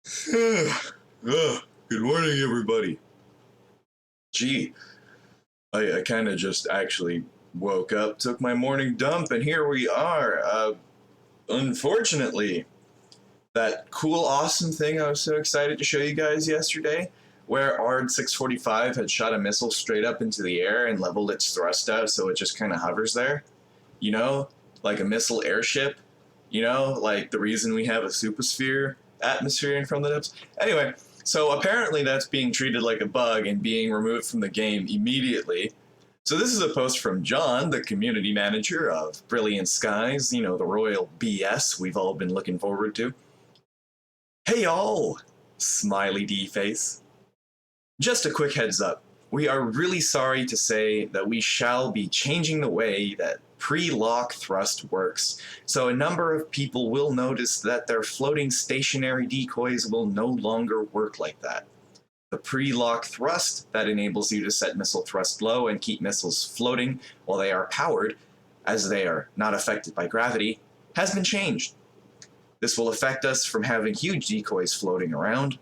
Good morning, everybody. Gee, I kind of just actually woke up, took my morning dump, and here we are. Unfortunately, that cool, awesome thing I was so excited to show you guys yesterday, where ARD 645 had shot a missile straight up into the air and leveled its thrust out so it just kind of hovers there. You know, like a missile airship. Like the reason we have a supersphere atmosphere from the depths. Anyway, so apparently that's being treated like a bug and being removed from the game immediately. So this is a post from John, the community manager of Brilliant Skies, the royal BS we've all been looking forward to. Hey y'all! Smiley D face. Just a quick heads up. We are really sorry to say that we shall be changing the way that pre-lock thrust works, so a number of people will notice that their floating stationary decoys will no longer work like that. The pre-lock thrust that enables you to set missile thrust low and keep missiles floating while they are powered, as they are not affected by gravity, has been changed. This will affect us from having huge decoys floating around.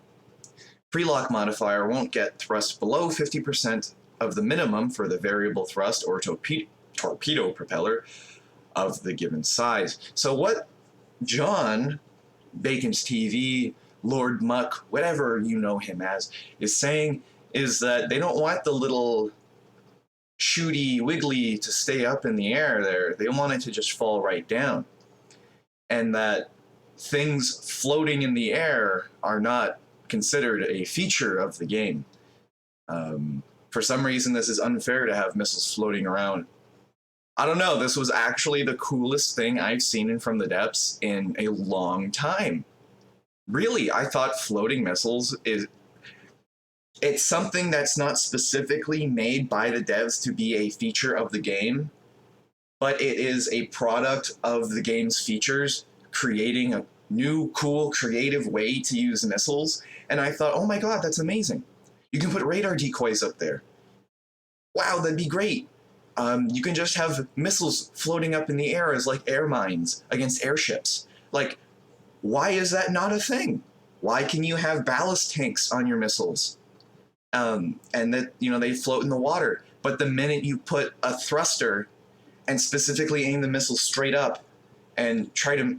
Pre-lock modifier won't get thrust below 50% of the minimum for the variable thrust or torpedo propeller of the given size. So what John, Bacon's TV, Lord Muck, whatever you know him as, is saying is that they don't want the little shooty wiggly to stay up in the air there. They want it to just fall right down. And that things floating in the air are not considered a feature of the game. For some reason, this is unfair to have missiles floating around. I don't know, this was actually the coolest thing I've seen From the Depths in a long time. Really, I thought floating missiles it's something that's not specifically made by the devs to be a feature of the game, but it is a product of the game's features, creating a new, cool, creative way to use missiles. And I thought, oh my god, that's amazing. You can put radar decoys up there. Wow, that'd be great. You can just have missiles floating up in the air as like air mines against airships. Like, why is that not a thing? Why can you have ballast tanks on your missiles? And that, they float in the water. But the minute you put a thruster and specifically aim the missile straight up and try to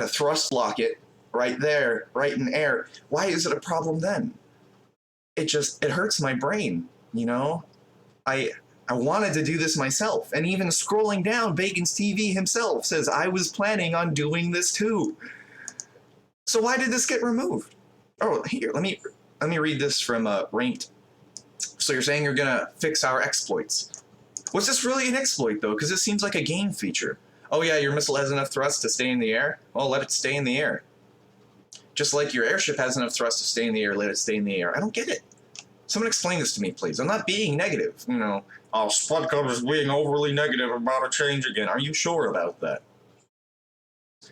thrust lock it right there, right in air, why is it a problem then? It hurts my brain, I wanted to do this myself, and even scrolling down, Bacon's TV himself says I was planning on doing this too. So why did this get removed? Oh, here, let me read this from Ranked. So you're saying you're gonna fix our exploits. Was this really an exploit though? Because it seems like a game feature. Oh yeah, your missile has enough thrust to stay in the air? Well, let it stay in the air. Just like your airship has enough thrust to stay in the air, let it stay in the air. I don't get it. Someone explain this to me, please. I'm not being negative. Spudcub is being overly negative about a change again. Are you sure about that?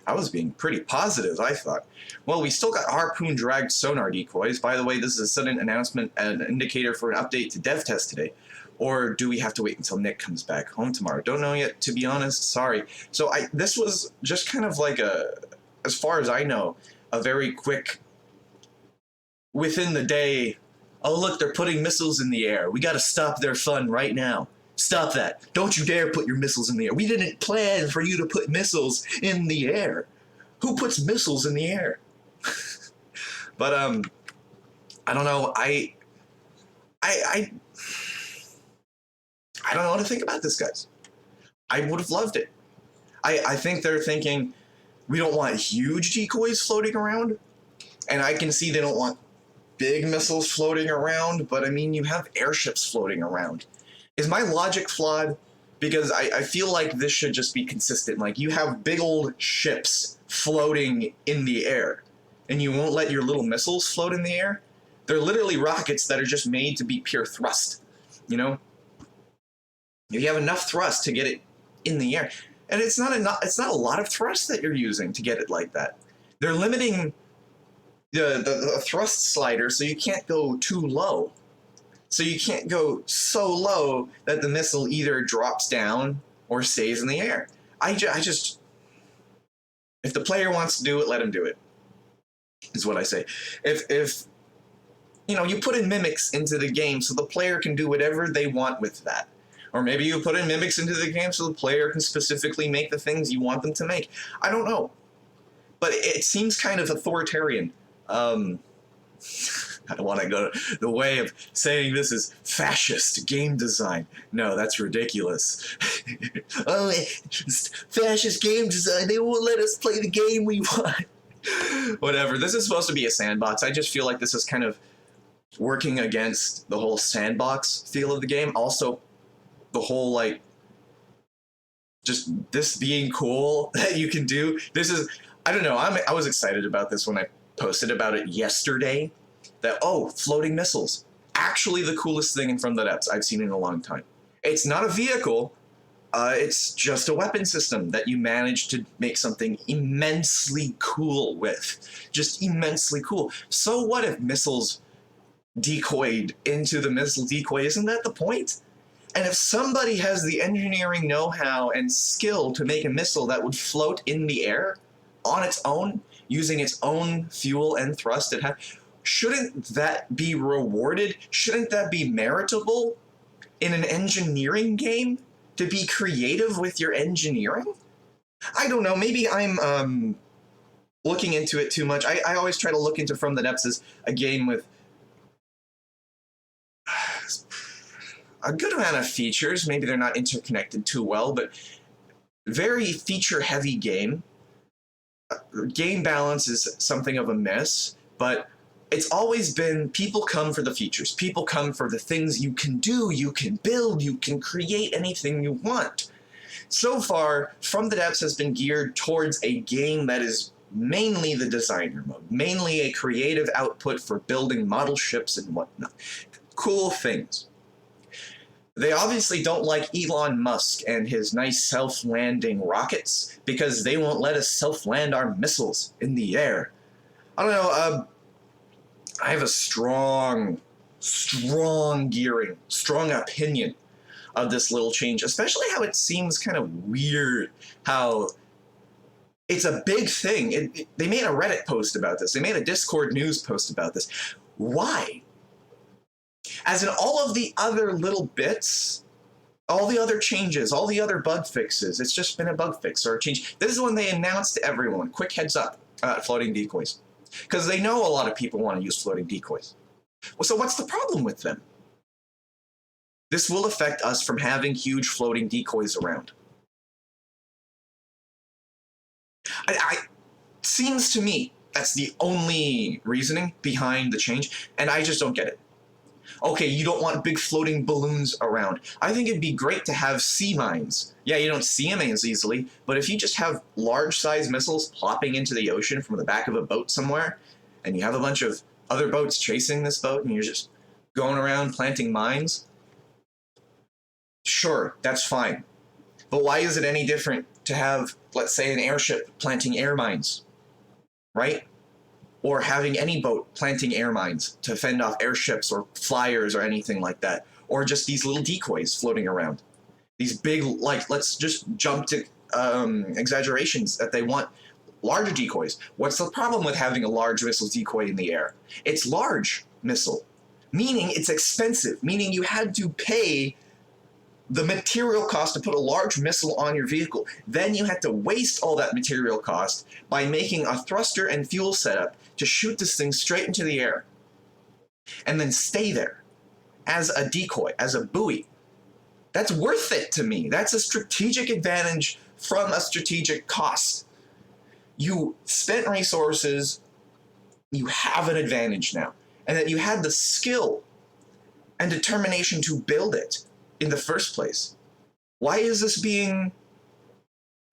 I was being pretty positive, I thought. Well, we still got harpoon-dragged sonar decoys. By the way, this is a sudden announcement and an indicator for an update to dev test today. Or do we have to wait until Nick comes back home tomorrow? Don't know yet, to be honest. Sorry. So this was just kind of like as far as I know, a very quick, within the day, oh look, they're putting missiles in the air. We gotta stop their fun right now. Stop that. Don't you dare put your missiles in the air. We didn't plan for you to put missiles in the air. Who puts missiles in the air? But I don't know. I don't know what to think about this, guys. I would have loved it. I think they're thinking we don't want huge decoys floating around, and I can see they don't want big missiles floating around, but I mean, you have airships floating around. Is my logic flawed? Because I feel like this should just be consistent. Like, you have big old ships floating in the air, and you won't let your little missiles float in the air? They're literally rockets that are just made to be pure thrust, If you have enough thrust to get it in the air, and it's not a lot of thrust that you're using to get it like that. They're limiting the thrust slider, so you can't go too low. So you can't go so low that the missile either drops down or stays in the air. I just, if the player wants to do it, let him do it. is what I say. If you put in mimics into the game so the player can do whatever they want with that. Or maybe you put in mimics into the game so the player can specifically make the things you want them to make. I don't know. But it seems kind of authoritarian. I don't want to go the way of saying this is fascist game design. No, that's ridiculous. Oh, fascist game design. They won't let us play the game we want. Whatever. This is supposed to be a sandbox. I just feel like this is kind of working against the whole sandbox feel of the game. Also, the whole, like, just this being cool that you can do. This is, I don't know. I was excited about this when I posted about it yesterday. That, floating missiles. Actually the coolest thing from the depths I've seen in a long time. It's not a vehicle. It's just a weapon system that you manage to make something immensely cool with. Just immensely cool. So what if missiles decoyed into the missile decoy? Isn't that the point? And if somebody has the engineering know-how and skill to make a missile that would float in the air on its own, using its own fuel and thrust it has, shouldn't that be rewarded? Shouldn't that be meritable in an engineering game? To be creative with your engineering? I don't know. Maybe I'm looking into it too much. I always try to look into From the Depths as a game with a good amount of features. Maybe they're not interconnected too well, but very feature-heavy game. Game balance is something of a miss, but it's always been people come for the features. People come for the things you can do, you can build, you can create anything you want. So far, From the Depths has been geared towards a game that is mainly the designer mode, mainly a creative output for building model ships and whatnot. Cool things. They obviously don't like Elon Musk and his nice self-landing rockets because they won't let us self-land our missiles in the air. I don't know, I have a strong opinion of this little change, especially how it seems kind of weird, how it's a big thing. They made a Reddit post about this. They made a Discord news post about this. Why? As in all of the other little bits, all the other changes, all the other bug fixes, it's just been a bug fix or a change. This is when they announced to everyone, quick heads up, floating decoys. Because they know a lot of people want to use floating decoys. Well, so what's the problem with them? This will affect us from having huge floating decoys around. Seems to me that's the only reasoning behind the change, and I just don't get it. Okay, you don't want big floating balloons around. I think it'd be great to have sea mines. Yeah, you don't see them as easily, but if you just have large-sized missiles plopping into the ocean from the back of a boat somewhere, and you have a bunch of other boats chasing this boat, and you're just going around planting mines, sure, that's fine. But why is it any different to have, let's say, an airship planting air mines, right? Or having any boat planting air mines to fend off airships or flyers or anything like that. Or just these little decoys floating around. These big, like, let's just jump to exaggerations that they want larger decoys. What's the problem with having a large missile decoy in the air? It's large missile, meaning it's expensive, meaning you had to pay the material cost to put a large missile on your vehicle. Then you had to waste all that material cost by making a thruster and fuel setup to shoot this thing straight into the air and then stay there as a decoy, as a buoy. That's worth it to me. That's a strategic advantage from a strategic cost. You spent resources, you have an advantage now, and that you had the skill and determination to build it in the first place. Why is this being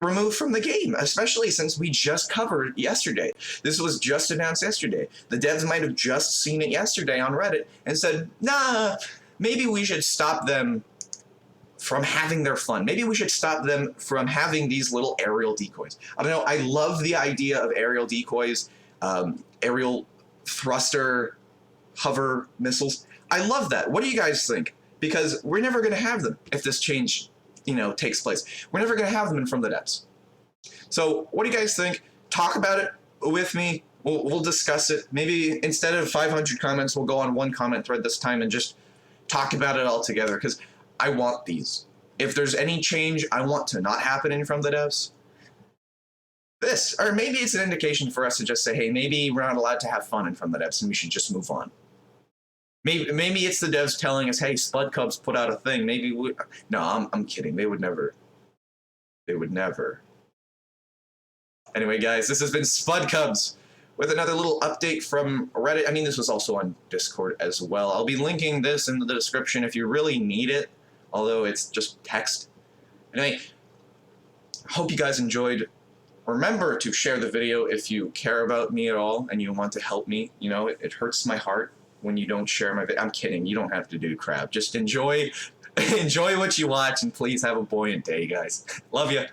removed from the game, especially since we just covered it yesterday? This was just announced yesterday. The devs might have just seen it yesterday on Reddit and said, nah, maybe we should stop them from having their fun. Maybe we should stop them from having these little aerial decoys. I don't know, I love the idea of aerial decoys, aerial thruster, hover missiles. I love that. What do you guys think? Because we're never going to have them if this change, takes place. We're never going to have them in From the Depths. So what do you guys think? Talk about it with me. We'll discuss it. Maybe instead of 500 comments, we'll go on one comment thread this time and just talk about it all together, because I want these. If there's any change I want to not happen from the devs, this, or maybe it's an indication for us to just say, hey, maybe we're not allowed to have fun in front of the devs and we should just move on. Maybe it's the devs telling us, hey, Spud Cubs put out a thing. Maybe we... No, I'm kidding. They would never. They would never. Anyway, guys, this has been Spud Cubs with another little update from Reddit. I mean, this was also on Discord as well. I'll be linking this in the description if you really need it, although it's just text. Anyway, hope you guys enjoyed. Remember to share the video if you care about me at all and you want to help me. You know, it hurts my heart when you don't share my video. I'm kidding. You don't have to do crap. Just enjoy what you watch, and please have a buoyant day, guys. Love you.